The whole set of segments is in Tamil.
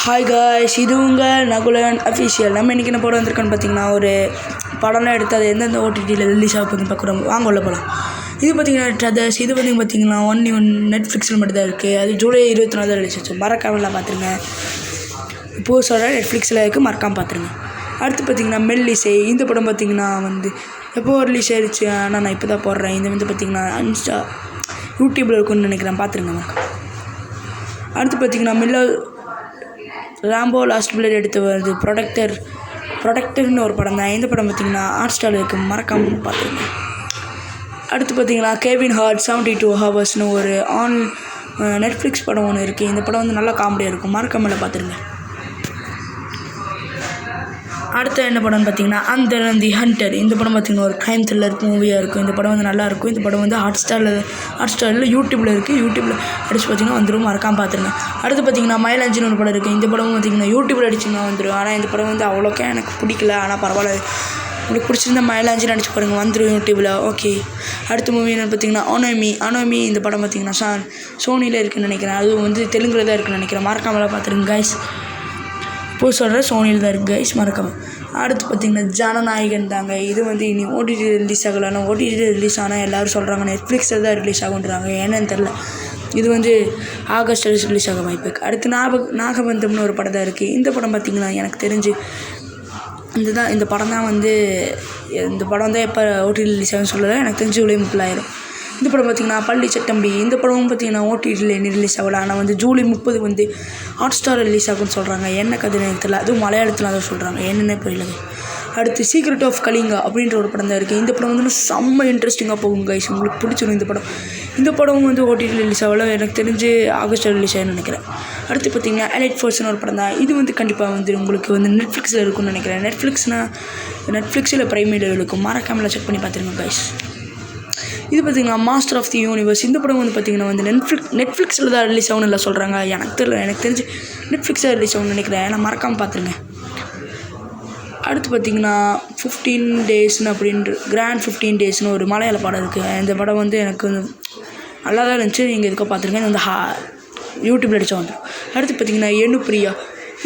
ஹாய் காய்ஸ், இது உங்கள் நகுலன் அஃபிஷியல். நம்ம இன்றைக்கி என்ன படம் வந்திருக்கோன்னு பார்த்தீங்கன்னா, ஒரு படம்லாம் எடுத்து அது எந்தெந்த ஓடிடியில் ரிலீஸ் ஆக போகுதுன்னு பார்க்குறோம். வாங்க உள்ள போகலாம். இது பார்த்தீங்கன்னா ட்ரதர்ஸ். இது பார்த்தீங்கன்னா ஒன்லி நெட்ஃப்ளிக்ஸில் மட்டும் தான் இருக்குது. அது ஜூலை 24 தான் ரிலீஸ் ஆச்சு. மறக்காமலாம் பார்த்துருங்க. புதுசோட நெட்ஃப்ளிக்ஸில் இருக்குது, மறக்காமல் பார்த்துருங்க. அடுத்து பார்த்தீங்கன்னா மெல்லிசை. இந்த படம் பார்த்தீங்கன்னா எப்போ ரிலீஸ் ஆயிடுச்சு, ஆனால் நான் இப்போ தான் போடுறேன். இது பார்த்தீங்கன்னா யூடியூப்பில் இருக்குன்னு நினைக்கிறேன், பார்த்துருங்க மறக்காம. அடுத்து பார்த்தீங்கன்னா ராம்போ லாஸ்ட் பிளட் எடுத்து வருது. ப்ரொடக்டர்னு ஒரு படம் தான். இந்த படம் பார்த்தீங்கன்னா ஹாட்ஸ்டாரில் இருக்குது, மறக்காமல் பார்த்துருங்க. அடுத்து பார்த்தீங்கன்னா கெவின் ஹார்ட் 72 ஹவர்ஸ்னு ஒரு நெட்ஃப்ளிக்ஸ் படம் ஒன்று இருக்குது. இந்த படம் நல்லா காமெடியாக இருக்கும், மறக்காமல் பார்த்துருங்க. அடுத்த என்ன படம்னு பார்த்தீங்கன்னா அந்த தி ஹண்டர். இந்த படம் பார்த்தீங்கன்னா ஒரு க்ரைம் த்ரில்லர் மூவியாக இருக்கும். இந்த படம் நல்லாயிருக்கும். இந்த படம் ஹாட்ஸ்டாரில் யூடியூப்பில் இருக்குது. யூடியூப்பில் அடிச்சு பார்த்தீங்கன்னா வந்துடும், மறக்காமல் பார்த்துருங்க. அடுத்து பார்த்தீங்கன்னா மயிலாஞ்சின்னு ஒரு படம் இருக்குது. இந்த படம் பார்த்தீங்கன்னா யூடியூப்பில் அடிச்சுன்னா வந்துடும். ஆனால் இந்த படம் அவ்வளோக்கா எனக்கு பிடிக்கல. ஆனால் பரவாயில்ல, உங்களுக்கு பிடிச்சிருந்தா மயிலாஞ்சின்னு அடிச்சு பாருங்கள், வந்துடும் யூடியூப்பில். ஓகே. அடுத்த மூவி என்ன பார்த்தீங்கன்னா அனோமி. இந்த படம் பார்த்தீங்கன்னா சோனியில் இருக்குதுன்னு நினைக்கிறேன். அது தெலுங்குல தான் இருக்குன்னு நினைக்கிறேன், மறக்காமல் பார்த்துருங்க கைஸ். இப்போ சொல்கிற சோனியில் தான் இருக்குது கைஸ், மறக்காமல். அடுத்து பார்த்திங்கன்னா ஜனநாயகன் தாங்க. இது இனி ஓடிடி ரிலீஸ் ஆகலை. ஆனால் ஓடிடி ரிலீஸ் ஆனால் எல்லோரும் சொல்கிறாங்க நெட்ஃப்ளிக்ஸில் தான் ரிலீஸ் ஆகுன்றாங்க. ஏன்னு தெரில. இது ஆகஸ்ட் ரிலீஸ் ஆக வாய்ப்பு இருக்குது. அடுத்து நாகபந்தம்னு ஒரு படம் தான் இருக்குது. இந்த படம் பார்த்திங்கன்னா எனக்கு தெரிஞ்சு இந்த படம் தான் எப்போ ஓடிடி ரிலீஸ் ஆகுன்னு சொல்லலை. எனக்கு தெரிஞ்சு ஜூலை 30 இந்த படம் பார்த்திங்கன்னா பள்ளி சட்டம்பி. இந்த படமும் பார்த்திங்கன்னா ஓடிடியில் ரிலீஸ் ஆகலை. ஆனால் ஜூலை 30 ஹாட்ஸ்டார் ரிலீஸ் ஆகுன்னு சொல்கிறாங்க. என்ன கதைன்னு எனக்கு தெரியல. அதுவும் மலையாளத்தில் தான் சொல்கிறாங்க, என்னென்ன புரியல. அடுத்து சீக்ரெட் ஆஃப் கலிங்கா அப்படின்ற ஒரு படம் தான் இருக்குது. இந்த படம் செம்ம இன்ட்ரெஸ்டிங்காக போகும் கைஸ், உங்களுக்கு பிடிச்சிடும் இந்த படம் ஓடிடி ரிலீஸ் ஆகலை. எனக்கு தெரிஞ்சு ஆகஸ்ட் ரிலீஸ் ஆகுன்னு நினைக்கிறேன். அடுத்து பார்த்திங்கன்னா எலைட் ஃபோர்ஸ்னு ஒரு படம் தான். இது கண்டிப்பாக உங்களுக்கு நெட்ஃப்ளிக்ஸில் இருக்குன்னு நினைக்கிறேன். நெட்ஃப்ளிக்ஸில் பிரைமில் இருக்கும், மறக்காமல் செக் பண்ணி பார்த்துருங்க கைஸ். இது பார்த்திங்கன்னா மாஸ்டர் ஆஃப் தி யூனிவர்ஸ். இந்த படம் பார்த்திங்கன்னா நெட்ஃப்ளிக்ஸில் தான் ரிலீஸ் ஆகுன்னு இல்லை சொல்கிறாங்க. எனக்கு தெரியல, எனக்கு தெரிஞ்சு நெட்ஃப்ளிக்ஸில் ரிலீஸ் ஆகுன்னு நினைக்கிறேன். ஏன்னா மறக்காமல் பார்த்துருங்க. அடுத்து பார்த்திங்கன்னா 15 டேஸ்னு கிராண்ட் 15 டேஸ்னு ஒரு மலையாள படம் இருக்குது. இந்த படம் எனக்கு நல்லா தான் இருந்துச்சு. நீங்கள் இதுக்கு பார்த்துருக்கேன். யூடியூப்பில் அடித்தா வந்துடும். அடுத்து பார்த்திங்கன்னா எண்ணு பிரியா.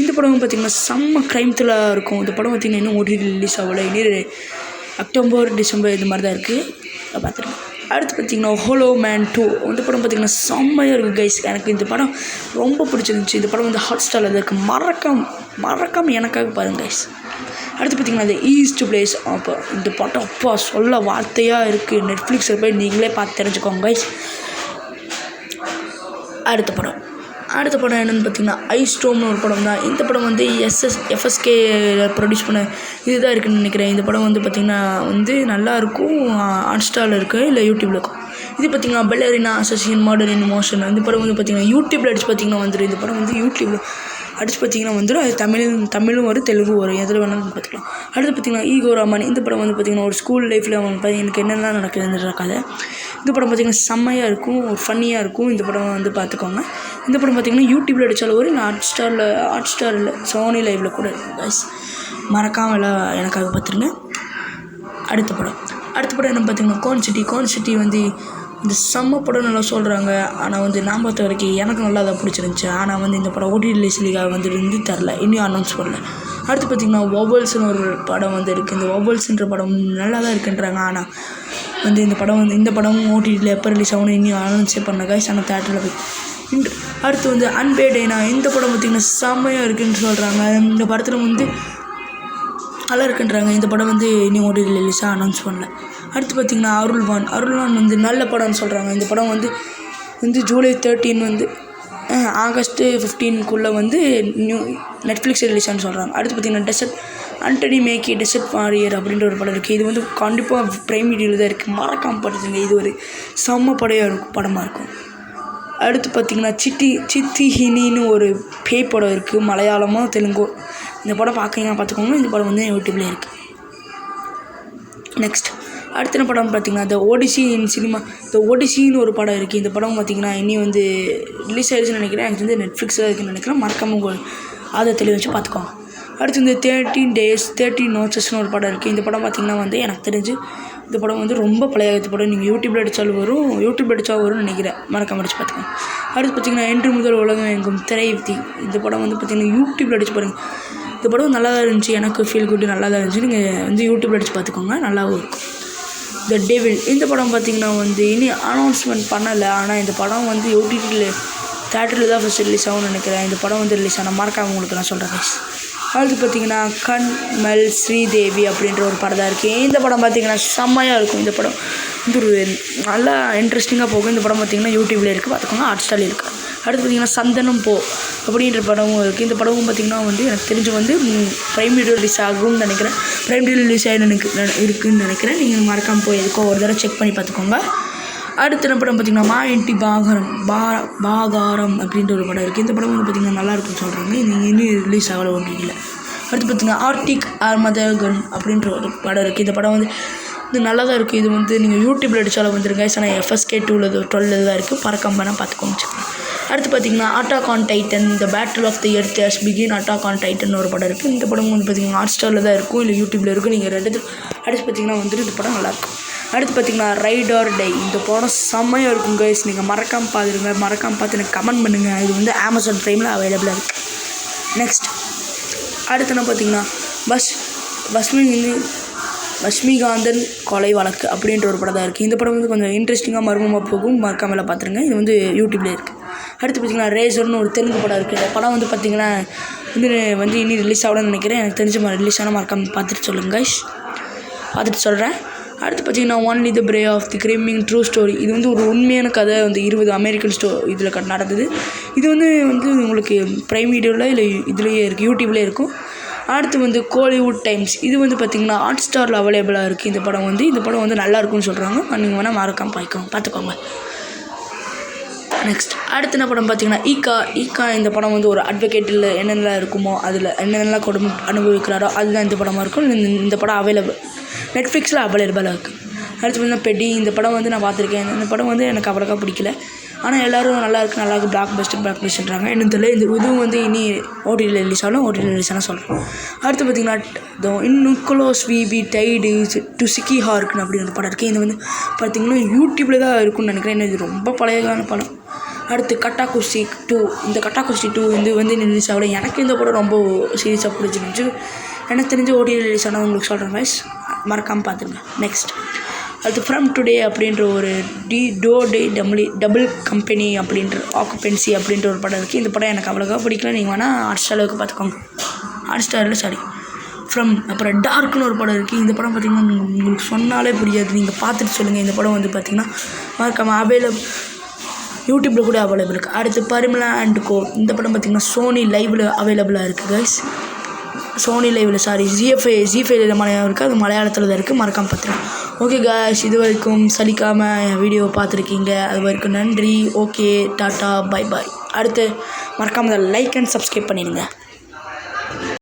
இந்த படம் பார்த்திங்கன்னா செம்ம க்ரைம் த்ரில்லராக இருக்கும். இந்த படம் பார்த்திங்கன்னா இன்னும் ஓடிடி ரிலீஸ் ஆகலை. இனி அக்டோபர் டிசம்பர் இது மாதிரி தான் இருக்குது, பார்த்துருங்க. அடுத்து பார்த்திங்கன்னா ஹோலோ மேன் 2. இந்த படம் பார்த்திங்கன்னா செம்மையாக இருக்குது கைஸ். எனக்கு இந்த படம் ரொம்ப பிடிச்சிருந்துச்சி. இந்த படம் ஹாட்ஸ்டாரில் இருக்குது, மறக்காமல் எனக்காக பாருங்கள் கைஸ். அடுத்து பார்த்திங்கன்னா ஈஸ்ட் பிளேஸ். அப்போ இந்த படம் சொல்ல வார்த்தையாக இருக்குது. நெட்ஃப்ளிக்ஸில் போய் நீங்களே பார்த்து தெரிஞ்சுக்கோங்க கைஸ். அடுத்த படம் என்னென்னு பார்த்தீங்கன்னா ஐஸ்டோம்னு ஒரு படம் தான். இந்த படம் FSK ப்ரொடியூஸ் பண்ண இதுதான் இருக்குதுன்னு நினைக்கிறேன். இந்த படம் பார்த்திங்கன்னா நல்லாயிருக்கும். ஹாட்ஸ்டாரில் இருக்குது, இல்லை யூடியூப்பில் இருக்கும். இது பார்த்திங்கன்னா பெல்லரினா அசசின் மர்டர் இன் மோஷன். இந்த படம் பார்த்திங்கன்னா யூடியூப்பில் அடிச்சு பார்த்திங்கன்னா வந்துடும். இந்த படம் யூடியூப்பில் அடிச்சு பார்த்திங்கன்னா வந்துடும். அது தமிழும் வரும், தெலுங்கும் வரும், எதில் வேணாலும் பார்த்துக்கலாம். அடுத்து பார்த்திங்கன்னா ஈகோ ராமன். இந்த படம் பார்த்திங்கன்னா ஒரு ஸ்கூல் லைஃப்பில் எனக்கு என்னென்ன நடக்குதுன்ற கதை. இந்த படம் பார்த்திங்கன்னா செம்மையாக இருக்கும், ஒரு ஃபன்னியாக இருக்கும். இந்த படம் பார்த்துக்கோங்க. இந்த படம் பார்த்திங்கன்னா யூடியூப்பில் அடித்தாலும் வரும், ஹாட்ஸ்டாரில் சோனி லைவில் கூட இருக்கும் கைஸ், மறக்காமல் எல்லாம் எனக்காக பார்த்துருங்க. அடுத்த படம் என்ன பார்த்திங்கன்னா கோன் சிட்டி இந்த செம்ம படம் நல்லா சொல்கிறாங்க. ஆனால் நான் பார்த்த வரைக்கும் எனக்கு நல்லா தான் பிடிச்சிருந்துச்சி. ஆனால் இந்த படம் ஓடிடி ரிலீஸ்லிக்காக தரல, இன்னும் அனௌன்ஸ் பண்ணல. அடுத்து பார்த்திங்கன்னா வொவல்ஸ்னு ஒரு படம் இருக்குது. இந்த வொவல்ஸ்ன்ற படம் நல்லா தான் இருக்குன்றாங்க. ஆனால் இந்த படம் ஓடிடியில் எப்போ ரிலீஸ் ஆகணும் இன்னும் அனௌன்ஸே பண்ண கைஸ். ஆனால் தேட்டரில் போய் அடுத்து அன்பேடேனா. இந்த படம் பார்த்திங்கன்னா செம்மையாக இருக்குதுன்னு சொல்கிறாங்க. இந்த படத்தில் நல்லா இருக்குன்றாங்க. இந்த படம் இன்னும் ஓடிடி ரிலீஸாக அனௌன்ஸ் பண்ணல. அடுத்து பார்த்திங்கன்னா அருள்வான் நல்ல படம்னு சொல்கிறாங்க. இந்த படம் July 13 August 15 new Netflix release ஆகுன்னு சொல்கிறாங்க. அடுத்து பார்த்திங்கன்னா டெசர்ட் ஆண்டனி மேக்கி டெசர்ட் வாரியர் அப்படின்ற ஒரு படம் இருக்குது. இது கண்டிப்பாக பிரைம் வீடியோவில் தான் இருக்குது, மறக்காமல் படுத்துங்க. இது ஒரு செம்ம படமாக இருக்கும். அடுத்து பார்த்திங்கன்னா சித்திஹினின்னு ஒரு பேய் படம் இருக்குது, மலையாளமோ தெலுங்கோ. இந்த படம் பார்த்துக்கோங்க. இந்த படம் யூடியூப்லேயே இருக்குது. நெக்ஸ்ட் அடுத்த என்ன படம் பார்த்திங்கன்னா த ஓடிசின்னு ஒரு படம் இருக்குது. இந்த படம் பார்த்திங்கன்னா இனி ரிலீஸ் ஆகிடுச்சுன்னு நினைக்கிறேன். எனக்கு நெட்ஃப்ளிக்ஸில் இருக்குதுன்னு நினைக்கிறேன், மறக்காமல் அதை தெளிவு வச்சு பார்த்துக்கோங்க. அடுத்து 13 Days 13 Nochesனு ஒரு படம் இருக்குது. இந்த படம் பார்த்திங்கன்னா எனக்கு தெரிஞ்சு இந்த படம் வந்து ரொம்ப பழைய காலத்து படம். நீங்கள் யூடியூப்பில் அடித்தாலும் வரும், யூடியூப் அடித்தா வரும்னு நினைக்கிறேன். மறக்காம அடிச்சு பார்த்துக்கோங்க. அடுத்து பார்த்திங்கன்னா என்று முதல் உலகம் எங்கும் திரை யுத்தி. இந்த படம் வந்து பார்த்திங்கன்னா யூடியூப்பில் அடிச்சு பாருங்கள். இந்த படம் நல்லா தான் இருந்துச்சு, எனக்கு ஃபீல் குட் நல்லா தான் இருந்துச்சு. நீங்கள் வந்து யூடியூப்பில் அடிச்சு பார்த்துக்கோங்க, நல்லாவும் இருக்கும். த டெவில் இந்த படம் பார்த்திங்கன்னா வந்து இனி அனௌன்ஸ்மெண்ட் பண்ணலை. ஆனால் இந்த படம் வந்து ஓடிடியில் தேட்டரில் தான் ஃபஸ்ட் ரிலீஸ் ஆகும்னு நினைக்கிறேன். இந்த படம் வந்து ரிலீஸ் ஆனால் மறக்காம உங்களுக்கு நான் சொல்கிறேன் கைஸ். அடுத்து பார்த்திங்கன்னா கண்மல் ஸ்ரீதேவி அப்படின்ற ஒரு படம் தான் இருக்குது. இந்த படம் பார்த்திங்கன்னா செம்மையாக இருக்கும். இந்த படம் வந்து ஒரு நல்லா இன்ட்ரெஸ்டிங்காக போகும். இந்த படம் பார்த்திங்கன்னா யூடியூப்பில் இருக்குது, பார்த்துக்கோங்க. ஹாட்ஸ்டாரில் இருக்குது. அடுத்து பார்த்திங்கன்னா சந்தனம் போ அப்படின்ற படமும் இருக்குது. இந்த படமும் பார்த்திங்கன்னா வந்து எனக்கு தெரிஞ்சு வந்து ப்ரைம் வீடியோ ரிலீஸ் ஆகும்னு நினைக்கிறேன். ப்ரைம் வீடியோ ரிலீஸ் ஆகி இருக்குதுன்னு நினைக்கிறேன். நீங்கள் மறக்காமல் போய் எதுக்கோ ஒரு தடவை செக் பண்ணி பார்த்துக்கோங்க. அடுத்த படம் பார்த்திங்கன்னா மா என்டி பாகாரம் அப்படின்ற ஒரு படம் இருக்குது. இந்த படம் வந்து பார்த்திங்கன்னா நல்லாயிருக்குன்னு சொல்கிறாங்க. இன்னும் ரிலீஸ் ஆகலை ஓடிடியில். அடுத்து பார்த்திங்கன்னா ஆர்டிக் ஆர்மதகன் அப்படின்ற ஒரு படம் இருக்குது. இந்த படம் வந்து இது நல்லா தான் இருக்குது. இது வந்து நீங்கள் யூடியூப்பில் அடித்தாலும் வந்துருங்க. ஆனால் FSK 12 தான் இருக்குது. பறக்காம வேணால் பார்த்துக்கோங்க. அடுத்து பார்த்திங்கன்னா attack on titan the battle of the earth has begin attack on titan ஒரு படம் இருக்குது. இந்த படம் வந்து பார்த்திங்கன்னா ஹாட்ஸ்டாரில் தான் இருக்கும், இல்லை யூடியூப்பில் இருக்கும். நீங்கள் ரெண்டு அடுத்து பார்த்திங்கன்னா வந்துட்டு இந்த படம் நல்லாயிருக்கும். அடுத்து பார்த்திங்கன்னா ரைட் ஆர் டை. இந்த படம் செம்மையாக இருக்கும் கைஸ். நீங்கள் மறக்காமல் பார்த்துருங்க. மறக்காமல் பார்த்து எனக்கு கமெண்ட் பண்ணுங்கள். இது வந்து Amazon Primeல அவைலபிளாக இருக்குது. நெக்ஸ்ட் அடுத்து என்ன பார்த்திங்கன்னா பஸ்மிகாந்தன் கொலை வழக்கு அப்படின்ற ஒரு படம் தான் இருக்குது. இந்த படம் வந்து கொஞ்சம் இன்ட்ரெஸ்டிங்காக மர்மமாக போகும். மறக்காமல் பார்த்துருங்க. இது வந்து யூடியூப்லேயே இருக்குது. அடுத்து பார்த்திங்கன்னா ரேசர்னு ஒரு தெலுங்கு படம் இருக்குது. இந்த படம் வந்து பார்த்திங்கன்னா வந்து இனி ரிலீஸ் ஆகணும்னு நினைக்கிறேன். எனக்கு தெரிஞ்ச மாதிரி ரிலீஸ் ஆனால் மறக்காமல் பார்த்துட்டு சொல்லுங்கள் கைஸ். பார்த்துட்டு சொல்கிறேன். அடுத்து பார்த்திங்கன்னா only the prey of the criming true story. இது வந்து ஒரு உண்மையான கதை வந்து 20 அமெரிக்கன் இதில் நடந்தது. இது வந்து உங்களுக்கு ப்ரைம் வீடியோவில் இல்லை இதுலேயே இருக்குது, யூடியூப்லேயே இருக்கும். அடுத்து வந்து கோலிவுட் டைம்ஸ். இது வந்து பார்த்திங்கன்னா ஹாட்ஸ்டாரில் அவைலபிளாக இருக்குது. இந்த படம் வந்து நல்லா இருக்குன்னு சொல்கிறாங்க. நீங்கள் வேணால் மறக்காமல் பார்த்துக்கோங்க. நெக்ஸ்ட் அடுத்த என்ன படம் பார்த்திங்கன்னா ஈகா. இந்த படம் வந்து ஒரு அட்வொகேட்டில் என்னென்னலாம் இருக்குமோ அதில் என்னென்னலாம் கொடுமை அனுபவிக்கிறாரோ அதுதான் இந்த படமாக இருக்கும். இந்த படம் நெட்ஃப்ளிக்ஸில் அவைலபிளாக இருக்குது. அடுத்து பார்த்திங்கன்னா பெட்டி. இந்த படம் வந்து நான் பார்த்துருக்கேன். இந்த படம் வந்து எனக்கு அவ்வளோக்கா பிடிக்கல. ஆனால் எல்லோரும் நல்லாயிருக்கு பிளாக் பெஸ்ட்ன்றாங்க. இன்னும் தெரியல. இதுவும் வந்து இனி ஓடிடியில் ரிலீஸ் ஆனால் சொல்கிறேன். அடுத்து பார்த்திங்கன்னா நிக்கோலஸ் வி டைடு டு சிக்கி ஹார்க்குன்னு அப்படின்னு ஒரு படம் இருக்குது. இது வந்து பார்த்திங்கன்னா யூடியூப்பில் தான் இருக்குன்னு நினைக்கிறேன். இது ரொம்ப பழையகான படம். அடுத்து கட்டாகுஸ்தி 2. இந்த கட்டாகுஸ்தி 2 வந்து ரிலீஸ் ஆகலை. எனக்கு இந்த படம் ரொம்ப சீரியஸாக பிடிச்சிருந்துச்சு. எனக்கு தெரிஞ்ச ஓடிடியில் ரிலீஸ் ஆனால் உங்களுக்கு சொல்கிறேன் கைஸ். மறக்காமல் பார்த்துருங்க. நெக்ஸ்ட் அடுத்து ஃப்ரம் டுடே அப்படின்ற ஒரு டபுள் கம்பெனி அப்படின்ற ஆக்குபென்சி அப்படின்ற ஒரு படம் இருக்குது. இந்த படம் எனக்கு அவ்வளோக்கா பிடிக்கல. நீங்கள் வேணால் ஹாட்ஸ்டாரில் பார்த்துக்கோங்க. ஹாட்ஸ்டாரில் ஃப்ரம். அப்புறம் டார்க்னு ஒரு படம் இருக்குது. இந்த படம் பார்த்திங்கன்னா உங்களுக்கு சொன்னாலே புரியாது. நீங்கள் பார்த்துட்டு சொல்லுங்கள். இந்த படம் வந்து பார்த்திங்கன்னா மறக்காமல் யூடியூப்பில் கூட அவைலபிள் இருக்குது. அடுத்து பரிமளா அண்ட் கோ. இந்த படம் பார்த்திங்கன்னா சோனி லைவில் அவைலபிளாக இருக்குது கைஸ். சோனி லைவில் ஜி5ல மலையாளம் இருக்குது. அது மலையாளத்தில் தான் இருக்குது. மறக்காமல் பார்த்துருங்க. ஓகே காய்ஸ், இது வரைக்கும் சலிக்காமல் என் வீடியோவை பார்த்துருக்கீங்க. அது வரைக்கும் நன்றி. Okay, tata, bye bye. அடுத்து மறக்காமல் லைக் அண்ட் சப்ஸ்கிரைப் பண்ணிடுங்க.